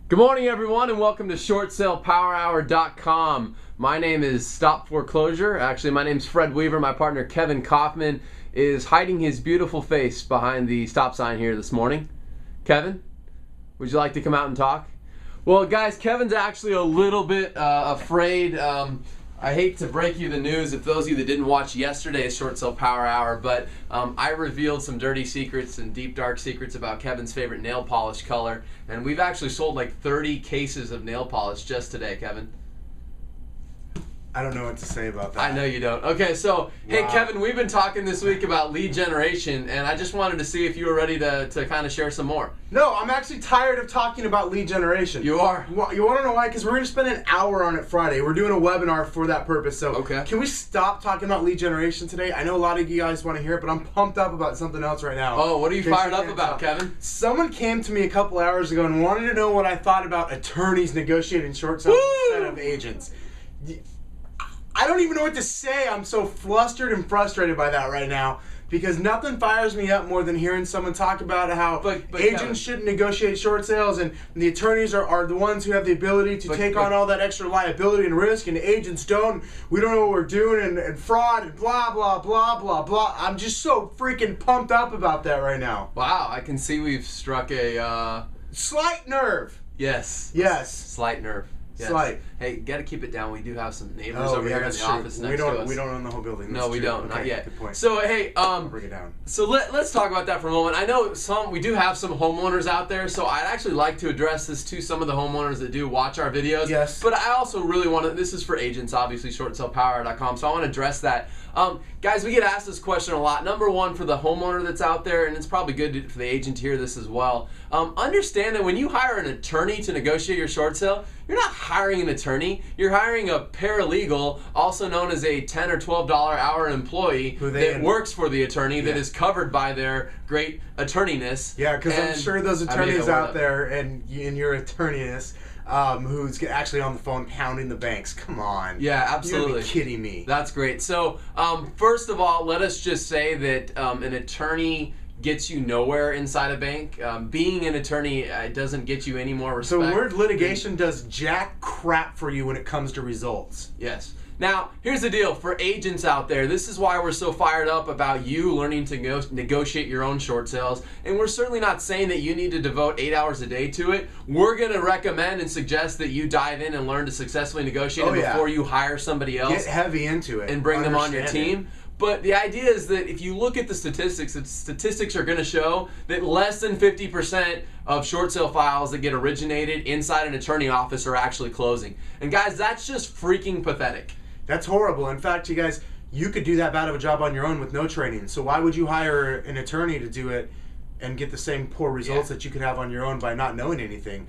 Good morning, everyone, and welcome to ShortSalePowerHour.com. My name is Stop Foreclosure. Actually, my name's Fred Weaver. My partner, Kevin Kauffman, is hiding his beautiful face behind the stop sign here this morning. Kevin, would you like to come out and talk? Well, guys, Kevin's actually a little bit afraid. I hate to break you the news if those of you that didn't watch yesterday's Short Sale Power Hour, but I revealed some dirty secrets and deep dark secrets about Kevin's favorite nail polish color, and we've actually sold like 30 cases of nail polish just today, Kevin. I don't know what to say about that. I know you don't. Okay, so, hey, Kevin, we've been talking this week about lead generation, and I just wanted to see if you were ready to kind of share some more. No, I'm actually tired of talking about lead generation. You are? You want to know why? Because we're going to spend an hour on it Friday. We're doing a webinar for that purpose. So okay. Can we stop talking about lead generation today? I know a lot of you guys want to hear it, but I'm pumped up about something else right now. Oh, what are you fired up about, Kevin? Someone came to me a couple hours ago and wanted to know what I thought about attorneys negotiating short sales instead of agents. I don't even know what to say. I'm so flustered and frustrated by that right now because nothing fires me up more than hearing someone talk about how agents shouldn't negotiate short sales and the attorneys are the ones who have the ability to take on all that extra liability and risk, and agents don't. We don't know what we're doing, and fraud and blah, blah, blah, blah, blah. I'm just so freaking pumped up about that right now. Wow, I can see we've struck a... slight nerve. Yes. Yes. Slight nerve. Yes. Slight. Hey, gotta keep it down. We do have some neighbors over here in the office next to us. We don't own the whole building. No, we don't. Okay, not yet. Good point. So hey, bring it down. So let's talk about that for a moment. I know we do have some homeowners out there, so I'd actually like to address this to some of the homeowners that do watch our videos. Yes. But I also really want to. This is for agents, obviously, ShortSalePower.com. So I want to address that. Guys, we get asked this question a lot. Number one, for the homeowner that's out there, and it's probably good for the agent to hear this as well. Understand that when you hire an attorney to negotiate your short sale, you're not hiring an attorney. You're hiring a paralegal, also known as a $10 or $12 hour employee that works for the attorney that is covered by their great attorneyness. Yeah, because I'm sure those attorneys out there and your attorneyness who's actually on the phone pounding the banks. Come on. Yeah, absolutely. You're kidding me. That's great. So, first of all, let us just say that an attorney gets you nowhere inside a bank. Being an attorney doesn't get you any more respect. So the word litigation does jack crap for you when it comes to results. Yes. Now, here's the deal. For agents out there, this is why we're so fired up about you learning to negotiate your own short sales. And we're certainly not saying that you need to devote 8 hours a day to it. We're going to recommend and suggest that you dive in and learn to successfully negotiate before you hire somebody else. Get heavy into it. And bring them on your team. But the idea is that if you look at the statistics are going to show that less than 50% of short sale files that get originated inside an attorney office are actually closing. And guys, that's just freaking pathetic. That's horrible. In fact, you guys, you could do that bad of a job on your own with no training. So why would you hire an attorney to do it and get the same poor results that you could have on your own by not knowing anything?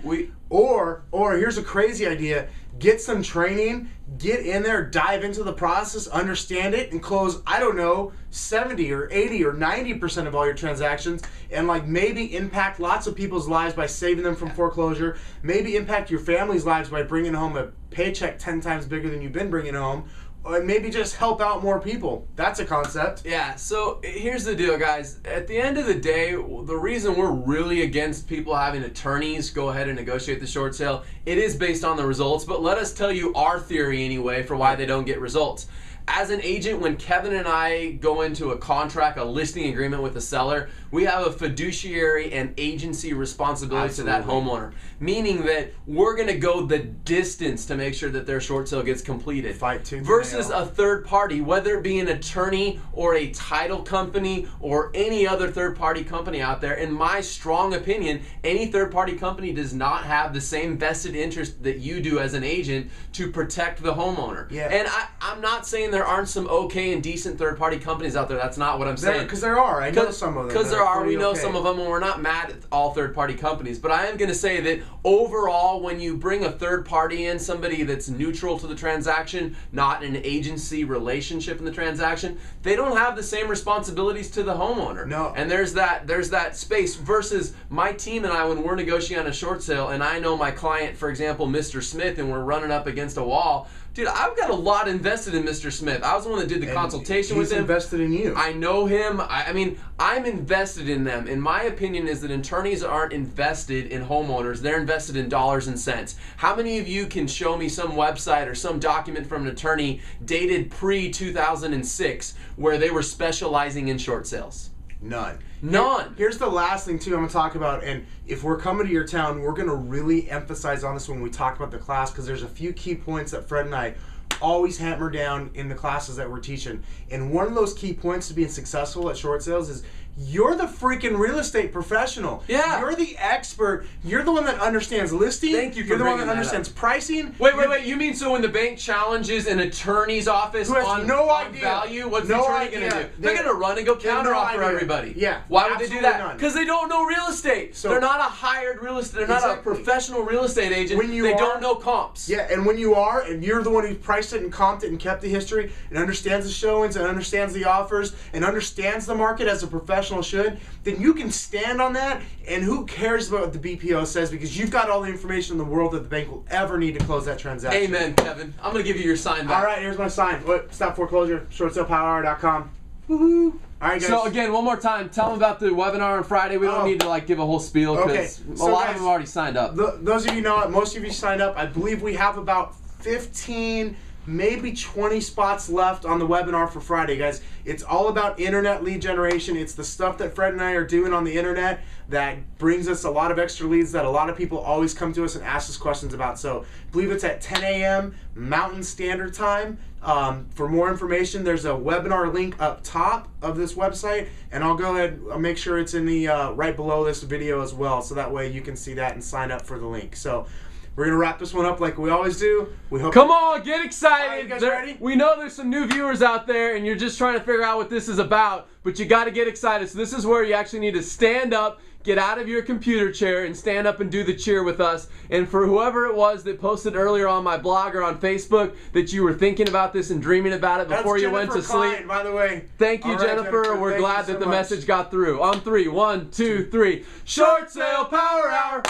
Or here's a crazy idea. Get some training, get in there, dive into the process, understand it, and close, I don't know, 70 or 80 or 90% of all your transactions, and like maybe impact lots of people's lives by saving them from foreclosure, maybe impact your family's lives by bringing home a paycheck 10 times bigger than you've been bringing home, or maybe just help out more people. That's a concept. Yeah, so here's the deal, guys. At the end of the day, the reason we're really against people having attorneys go ahead and negotiate the short sale, it is based on the results, but let us tell you our theory anyway for why they don't get results. As an agent, when Kevin and I go into a contract, a listing agreement with a seller, we have a fiduciary and agency responsibility to that homeowner, meaning that we're going to go the distance to make sure that their short sale gets completed. Versus a third party, whether it be an attorney or a title company or any other third party company out there. In my strong opinion, any third party company does not have the same vested interest that you do as an agent to protect the homeowner. Yeah. And I'm not saying there aren't some okay and decent third party companies out there. That's not what I'm saying. Because there are. I know some of them. Because there are. We know some of them, and we're not mad at all third party companies. But I am going to say that overall, when you bring a third party in, somebody that's neutral to the transaction, not an agency relationship in the transaction, they don't have the same responsibilities to the homeowner. No. And there's that space versus my team and I when we're negotiating on a short sale, and I know my client, for example, Mr. Smith, and we're running up against a wall. Dude, I've got a lot invested in Mr. Smith. I was the one that did the consultation with him. He's invested in you. I know him. I mean, I'm invested in them. And my opinion is that attorneys aren't invested in homeowners. They're invested in dollars and cents. How many of you can show me some website or some document from an attorney dated pre-2006 where they were specializing in short sales? None. None. Here's the last thing, too, I'm going to talk about. And if we're coming to your town, we're going to really emphasize on this when we talk about the class, because there's a few key points that Fred and I always hammer down in the classes that we're teaching. And one of those key points to being successful at short sales is you're the freaking real estate professional. Yeah. You're the expert. You're the one that understands listing. Thank you for You're the one bringing that that understands up. pricing. Wait. You mean so when the bank challenges an attorney's office Who has on value, what's the attorney going to do? They're going to run and go counteroffer everybody. Yeah. Why would they do that? None. Because they don't know real estate. So they're not a hired real estate. They're not a professional real estate agent. They don't know comps. Yeah, and when you are, and you're the one who priced it and comped it and kept the history and understands the showings and understands the offers and understands the market as a professional should, then you can stand on that, and who cares about what the BPO says, because you've got all the information in the world that the bank will ever need to close that transaction. Amen, Kevin. I'm going to give you your sign back. All right, here's my sign. Stop foreclosure, shortsalepowerhour.com. Woohoo! All right, guys. So again, one more time, tell them about the webinar on Friday. We don't need to give a whole spiel because a lot of them already signed up. Those of you know it, most of you signed up. I believe we have about 15, maybe 20 spots left on the webinar for Friday, guys. It's all about internet lead generation. It's the stuff that Fred and I are doing on the internet that brings us a lot of extra leads that a lot of people always come to us and ask us questions about. So I believe it's at 10 a.m. Mountain Standard Time. For more information, there's a webinar link up top of this website, and I'll go ahead and make sure it's in the right below this video as well, so that way you can see that and sign up for the link. So we're going to wrap this one up like we always do. We hope. Come on, get excited. All right, you guys ready? We know there's some new viewers out there, and you're just trying to figure out what this is about, but you got to get excited. So this is where you actually need to stand up, get out of your computer chair, and stand up and do the cheer with us. And for whoever it was that posted earlier on my blog or on Facebook that you were thinking about this and dreaming about it before you went to sleep. By the way. Thank you, Jennifer. We're glad that the message got through. On 3, 1, 2, 3. Short Sale Power Hour.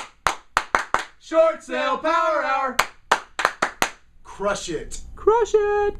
Short Sale Power Hour. Crush it. Crush it.